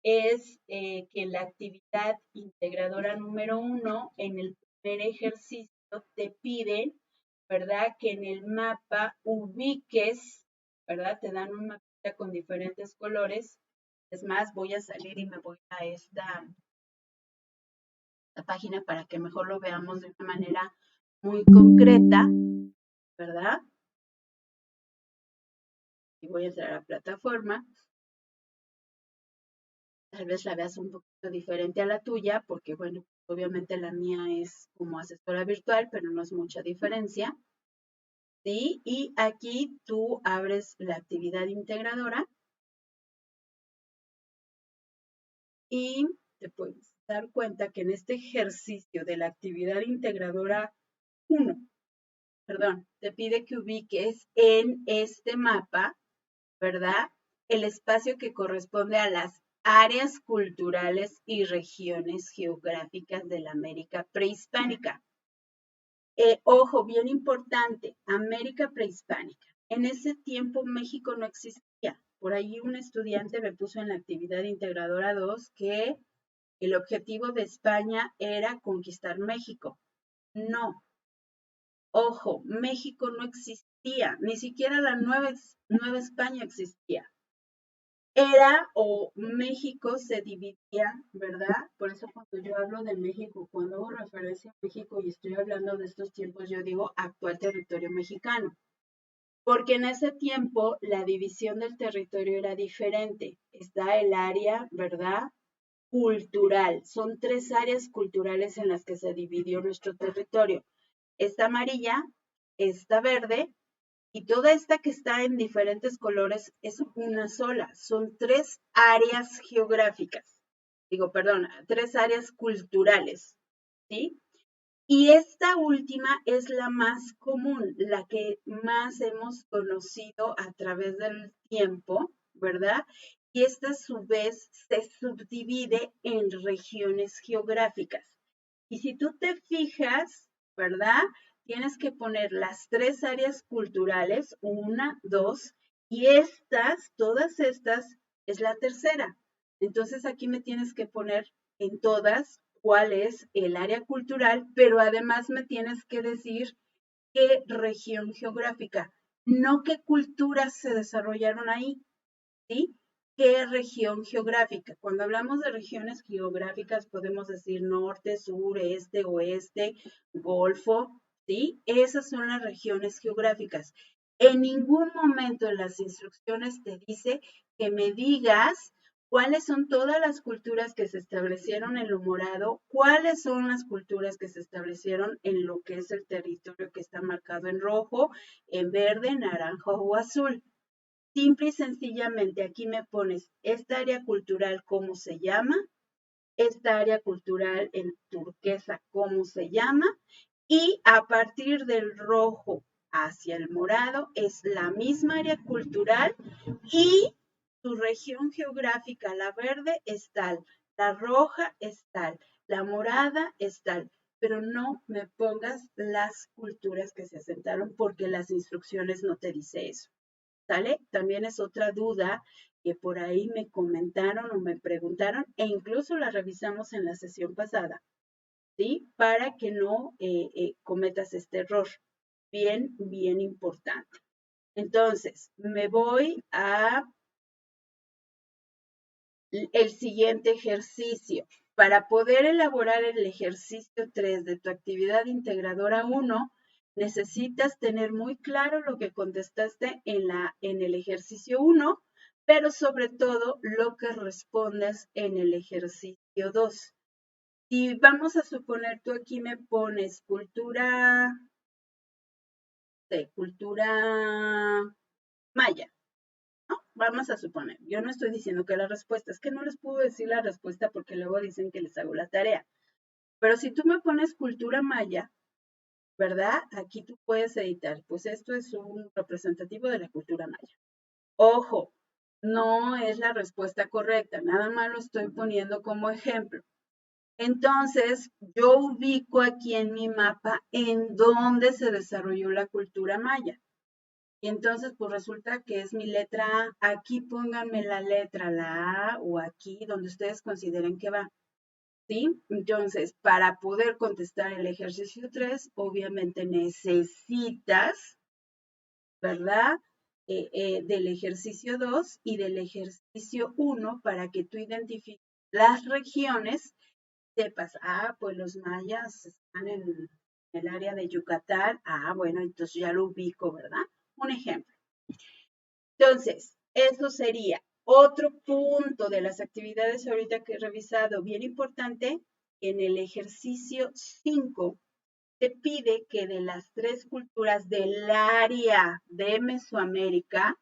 es que la actividad integradora número 1 en el primer ejercicio te piden, ¿verdad? Que en el mapa ubiques, ¿verdad? Te dan un mapita con diferentes colores. Es más, voy a salir y me voy a esta página para que mejor lo veamos de una manera muy concreta, ¿verdad? Y voy a entrar a plataforma. Tal vez la veas un poquito diferente a la tuya, porque bueno, obviamente la mía es como asesora virtual, pero no es mucha diferencia. ¿Sí? Y aquí tú abres la actividad integradora y te puedes dar cuenta que en este ejercicio de la actividad integradora 1, perdón, te pide que ubiques en este mapa, ¿verdad? El espacio que corresponde a las áreas culturales y regiones geográficas de la América prehispánica. Ojo, bien importante, América prehispánica. En ese tiempo México no existía. Por ahí un estudiante me puso en la actividad integradora 2 que el objetivo de España era conquistar México. No, ojo, México no existía, ni siquiera la Nueva España existía. Era o México se dividía, ¿verdad? Por eso cuando yo hablo de México, cuando hago referencia a México y estoy hablando de estos tiempos, yo digo actual territorio mexicano. Porque en ese tiempo la división del territorio era diferente. Está el área, ¿verdad? Cultural. Son 3 áreas culturales en las que se dividió nuestro territorio. Esta amarilla, esta verde y toda esta que está en diferentes colores es una sola. Son 3 áreas geográficas. Digo, perdón, 3 áreas culturales. ¿Sí? Y esta última es la más común, la que más hemos conocido a través del tiempo, ¿verdad? Y esta a su vez se subdivide en regiones geográficas. Y si tú te fijas, ¿verdad? Tienes que poner las 3 áreas culturales, 1, 2, y estas, todas estas, es la tercera. Entonces aquí me tienes que poner en todas cuál es el área cultural, pero además me tienes que decir qué región geográfica, no qué culturas se desarrollaron ahí, ¿sí? ¿Qué región geográfica? Cuando hablamos de regiones geográficas podemos decir norte, sur, este, oeste, golfo, ¿sí? Esas son las regiones geográficas. En ningún momento en las instrucciones te dice que me digas cuáles son todas las culturas que se establecieron en lo morado, cuáles son las culturas que se establecieron en lo que es el territorio que está marcado en rojo, en verde, naranja o azul. Simple y sencillamente aquí me pones esta área cultural, cómo se llama, esta área cultural en turquesa, cómo se llama, y a partir del rojo hacia el morado es la misma área cultural y tu región geográfica, la verde es tal, la roja es tal, la morada es tal, pero no me pongas las culturas que se asentaron porque las instrucciones no te dice eso. ¿Sale? También es otra duda que por ahí me comentaron o me preguntaron e incluso la revisamos en la sesión pasada, ¿sí? Para que no cometas este error. Bien, bien importante. Entonces, me voy a el siguiente ejercicio. Para poder elaborar el ejercicio 3 de tu actividad integradora 1, necesitas tener muy claro lo que contestaste en el ejercicio 1, pero sobre todo lo que respondes en el ejercicio 2. Si vamos a suponer, tú aquí me pones cultura maya, ¿no? Vamos a suponer, yo no estoy diciendo que la respuesta, es que no les puedo decir la respuesta porque luego dicen que les hago la tarea. Pero si tú me pones cultura maya, ¿verdad? Aquí tú puedes editar, pues esto es un representativo de la cultura maya. Ojo, no es la respuesta correcta, nada más lo estoy poniendo como ejemplo. Entonces, yo ubico aquí en mi mapa en dónde se desarrolló la cultura maya. Y entonces, pues resulta que es mi letra A. Aquí pónganme la letra, la A o aquí, donde ustedes consideren que va. ¿sí? Entonces, para poder contestar el ejercicio 3, obviamente necesitas, ¿verdad? Del ejercicio 2 y del ejercicio 1 para que tú identifiques las regiones, sepas, pues los mayas están en el área de Yucatán, bueno, entonces ya lo ubico, ¿verdad? Un ejemplo. Entonces, eso sería otro punto de las actividades ahorita que he revisado, bien importante, en el ejercicio 5 te pide que de las 3 culturas del área de Mesoamérica,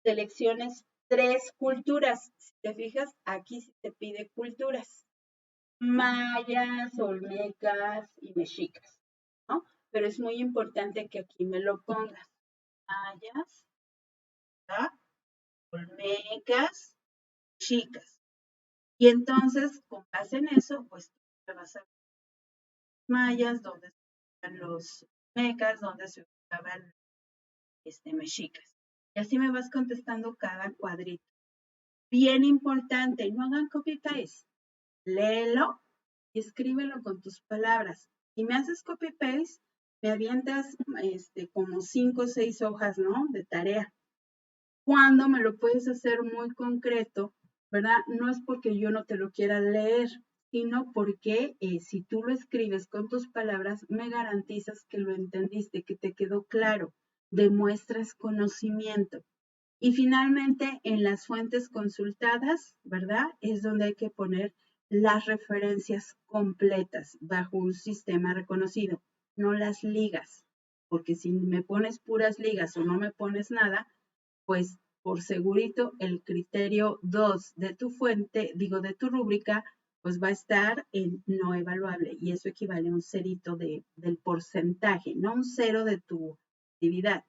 selecciones 3 culturas. Si te fijas, aquí sí te pide culturas. Mayas, olmecas y mexicas, ¿no? Pero es muy importante que aquí me lo pongas. Mayas, ¿verdad? Olmecas, chicas. Y entonces, con base en eso, pues te vas a ver mayas, donde se ubican los mecas, donde se ubicaban mexicas. Y así me vas contestando cada cuadrito. Bien importante, no hagan copy-paste. Léelo y escríbelo con tus palabras. Si me haces copy-paste, me avientas como 5 o 6 hojas, ¿no? De tarea. Cuando me lo puedes hacer muy concreto, ¿verdad? No es porque yo no te lo quiera leer, sino porque si tú lo escribes con tus palabras, me garantizas que lo entendiste, que te quedó claro, demuestras conocimiento. Y finalmente, en las fuentes consultadas, ¿verdad? Es donde hay que poner las referencias completas bajo un sistema reconocido, no las ligas, porque si me pones puras ligas o no me pones nada, pues por segurito el criterio 2 de tu fuente, digo de tu rúbrica, pues va a estar en no evaluable y eso equivale a un cerito del porcentaje, no un cero de tu actividad,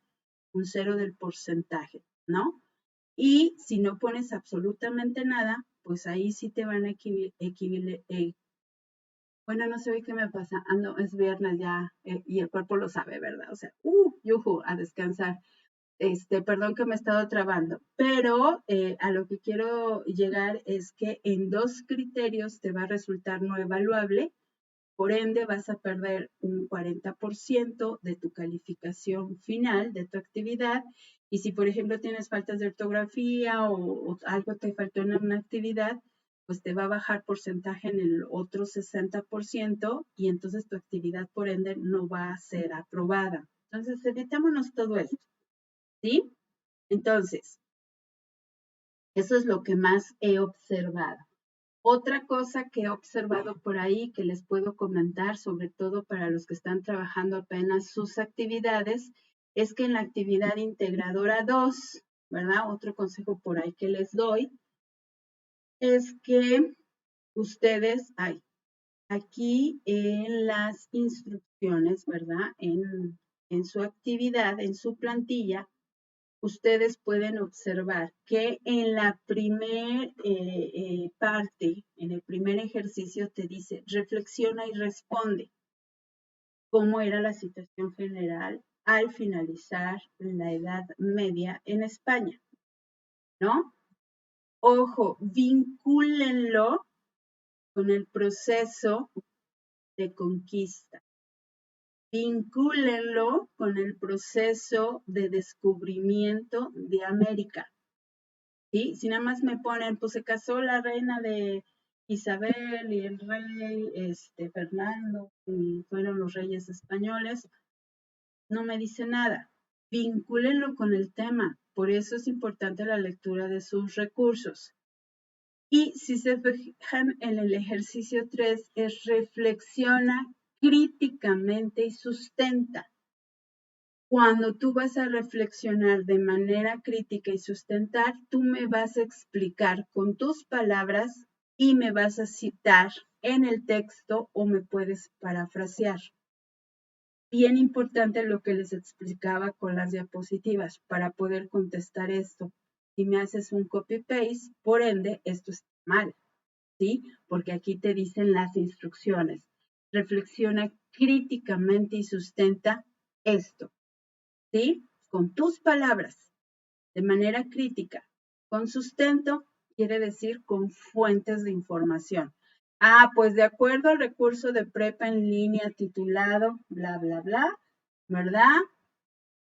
un cero del porcentaje, ¿no? Y si no pones absolutamente nada, pues ahí sí te van a bueno, no sé hoy qué me pasa, es viernes ya y el cuerpo lo sabe, ¿verdad? O sea, yujú, a descansar. Perdón que me he estado trabando, pero a lo que quiero llegar es que en 2 criterios te va a resultar no evaluable, por ende vas a perder un 40% de tu calificación final de tu actividad y si por ejemplo tienes faltas de ortografía o algo te faltó en una actividad, pues te va a bajar porcentaje en el otro 60% y entonces tu actividad por ende no va a ser aprobada. Entonces evitémonos todo esto. ¿Sí? Entonces, eso es lo que más he observado. Otra cosa que he observado por ahí que les puedo comentar, sobre todo para los que están trabajando apenas sus actividades, es que en la actividad integradora 2, ¿verdad? Otro consejo por ahí que les doy, es que ustedes, aquí en las instrucciones, ¿verdad? En su actividad, en su plantilla, ustedes pueden observar que en la primer parte, en el primer ejercicio, te dice, reflexiona y responde cómo era la situación general al finalizar la Edad Media en España, ¿no? Ojo, vincúlenlo con el proceso de conquista. Vincúlenlo con el proceso de descubrimiento de América. ¿Sí? Si nada más me ponen, pues se casó la reina de Isabel y el rey Fernando y fueron los reyes españoles, no me dice nada. Vincúlenlo con el tema, por eso es importante la lectura de sus recursos. Y si se fijan en el ejercicio 3, es reflexiona críticamente y sustenta. Cuando tú vas a reflexionar de manera crítica y sustentar, tú me vas a explicar con tus palabras y me vas a citar en el texto o me puedes parafrasear. Bien importante lo que les explicaba con las diapositivas para poder contestar esto. Si me haces un copy-paste, por ende, esto está mal, ¿sí? Porque aquí te dicen las instrucciones. Reflexiona críticamente y sustenta esto. ¿Sí? Con tus palabras, de manera crítica, con sustento, quiere decir con fuentes de información. Pues de acuerdo al recurso de prepa en línea titulado bla, bla, bla, ¿verdad?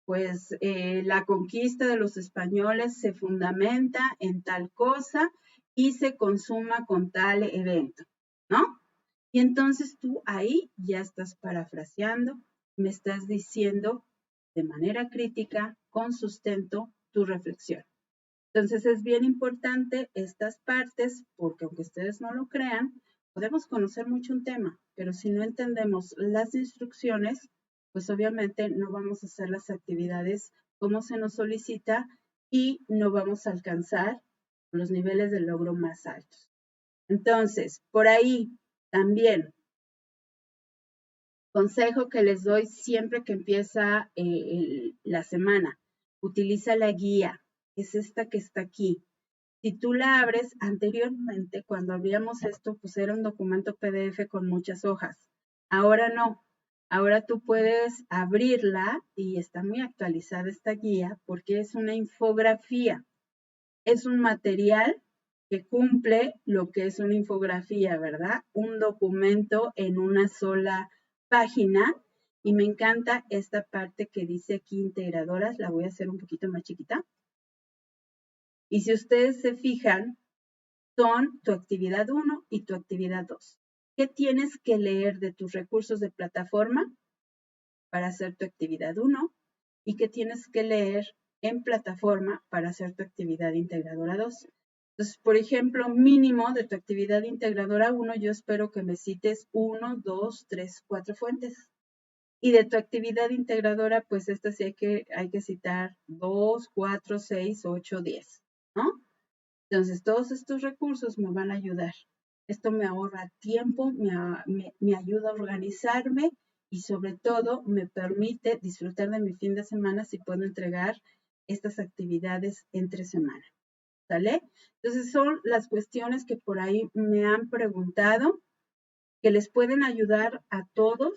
Pues la conquista de los españoles se fundamenta en tal cosa y se consuma con tal evento, ¿no? Y entonces tú ahí ya estás parafraseando, me estás diciendo de manera crítica, con sustento, tu reflexión. Entonces es bien importante estas partes porque aunque ustedes no lo crean, podemos conocer mucho un tema, pero si no entendemos las instrucciones, pues obviamente no vamos a hacer las actividades como se nos solicita y no vamos a alcanzar los niveles de logro más altos. Entonces, por ahí también, consejo que les doy siempre que empieza la semana, utiliza la guía, es esta que está aquí. Si tú la abres, anteriormente cuando abríamos esto, pues era un documento PDF con muchas hojas. Ahora no. Ahora tú puedes abrirla y está muy actualizada esta guía porque es una infografía. Es un material que cumple lo que es una infografía, ¿verdad? Un documento en una sola página. Y me encanta esta parte que dice aquí integradoras. La voy a hacer un poquito más chiquita. Y si ustedes se fijan, son tu actividad 1 y tu actividad 2. ¿Qué tienes que leer de tus recursos de plataforma para hacer tu actividad 1? ¿Y qué tienes que leer en plataforma para hacer tu actividad integradora 2? Entonces, por ejemplo, mínimo de tu actividad integradora 1, yo espero que me cites 1, 2, 3, 4 fuentes. Y de tu actividad integradora, pues esta sí hay que citar 2, 4, 6, 8, 10, ¿no? Entonces, todos estos recursos me van a ayudar. Esto me ahorra tiempo, me ayuda a organizarme y sobre todo me permite disfrutar de mi fin de semana si puedo entregar estas actividades entre semana. ¿Sale? Entonces, son las cuestiones que por ahí me han preguntado que les pueden ayudar a todos,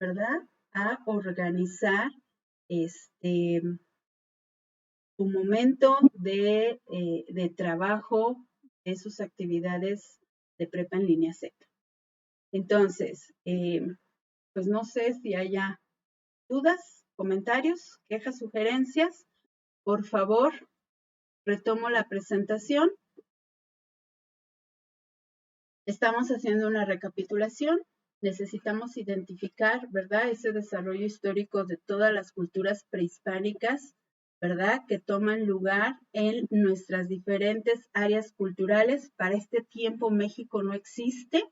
¿verdad? A organizar su momento de trabajo de sus actividades de prepa en línea Z. Entonces, pues no sé si haya dudas, comentarios, quejas, sugerencias. Por favor, retomo la presentación. Estamos haciendo una recapitulación. Necesitamos identificar, ¿verdad?, ese desarrollo histórico de todas las culturas prehispánicas, ¿verdad?, que toman lugar en nuestras diferentes áreas culturales. Para este tiempo México no existe,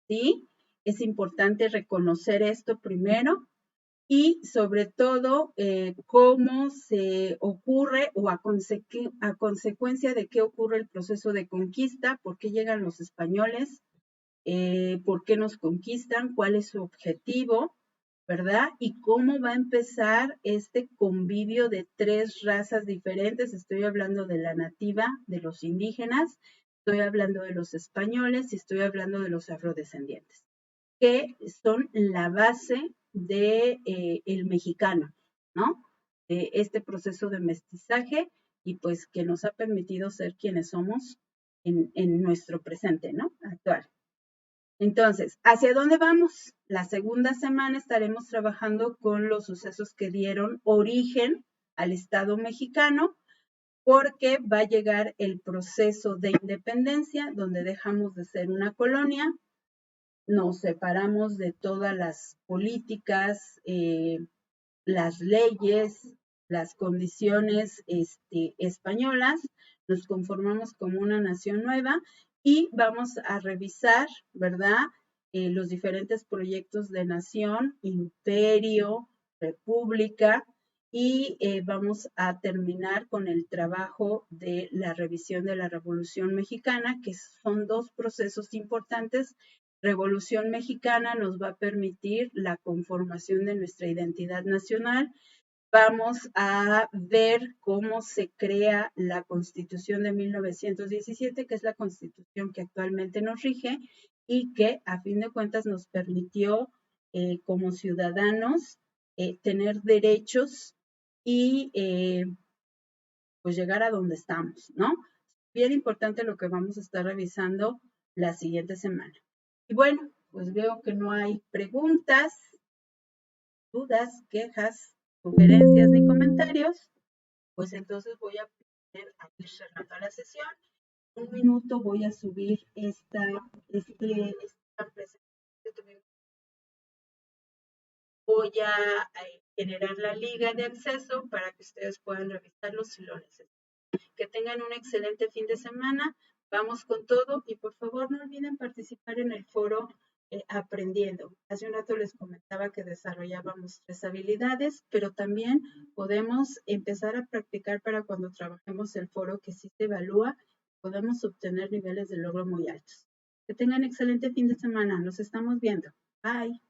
¿sí? Es importante reconocer esto primero y sobre todo cómo se ocurre o a consecuencia de qué ocurre el proceso de conquista, por qué llegan los españoles, por qué nos conquistan, cuál es su objetivo, ¿verdad? Y cómo va a empezar este convivio de tres razas diferentes. Estoy hablando de la nativa, de los indígenas, estoy hablando de los españoles y estoy hablando de los afrodescendientes, que son la base de el mexicano, ¿no? De este proceso de mestizaje y pues que nos ha permitido ser quienes somos en nuestro presente, ¿no? Actual. Entonces, ¿hacia dónde vamos? La segunda semana estaremos trabajando con los sucesos que dieron origen al Estado mexicano, porque va a llegar el proceso de independencia, donde dejamos de ser una colonia, nos separamos de todas las políticas, las leyes, las condiciones españolas, nos conformamos como una nación nueva y vamos a revisar, ¿verdad?, los diferentes proyectos de nación, imperio, república, y vamos a terminar con el trabajo de la revisión de la Revolución Mexicana, que son dos procesos importantes. Revolución Mexicana nos va a permitir la conformación de nuestra identidad nacional. Vamos a ver cómo se crea la Constitución de 1917, que es la Constitución que actualmente nos rige y que a fin de cuentas nos permitió como ciudadanos tener derechos y pues llegar a donde estamos, ¿no? Bien importante lo que vamos a estar revisando la siguiente semana. Y bueno, pues veo que no hay preguntas, dudas, quejas, sugerencias ni comentarios. Pues entonces voy a ir cerrando la sesión. Un minuto voy a subir esta presentación que tuvimos. Voy a generar la liga de acceso para que ustedes puedan revisarlo si lo necesitan. Que tengan un excelente fin de semana. Vamos con todo y por favor no olviden participar en el foro Aprendiendo. Hace un rato les comentaba que desarrollábamos 3 habilidades, pero también podemos empezar a practicar para cuando trabajemos el foro que sí se evalúa, podemos obtener niveles de logro muy altos. Que tengan excelente fin de semana. Nos estamos viendo. Bye.